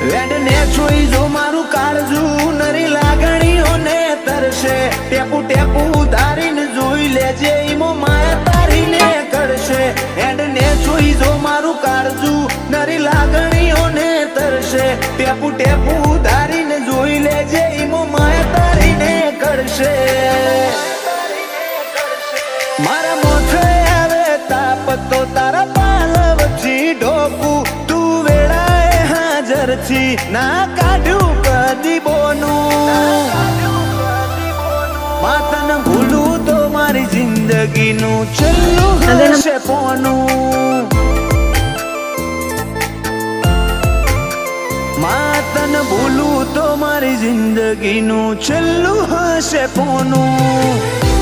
વેડને જોઈ જો મારું કાળજું નરી લાગણીઓને તરશે ટેપુ ટેપુ ઉધારીને જોઈ લેજે ઈમો માયા તારીને કરશે વેડને જોઈ જો મારું કાળજું નરી લાગણીઓને તરશે ટેપુ ટેપુ ઉધારીને જોઈ લેજે ઈમો માયા તારીને કરશે મારા મોઢે આવે તાપ તો તારા પાલવથી ઢોકું તું વેળાએ હાજર છી ના કાઢ્યું કદી બોનું માતન ભૂલું તો મારી જિંદગીનું છેલ્લું હશે પોનું માતન ભૂલું તો મારી જિંદગીનું છેલ્લું હશે પોનું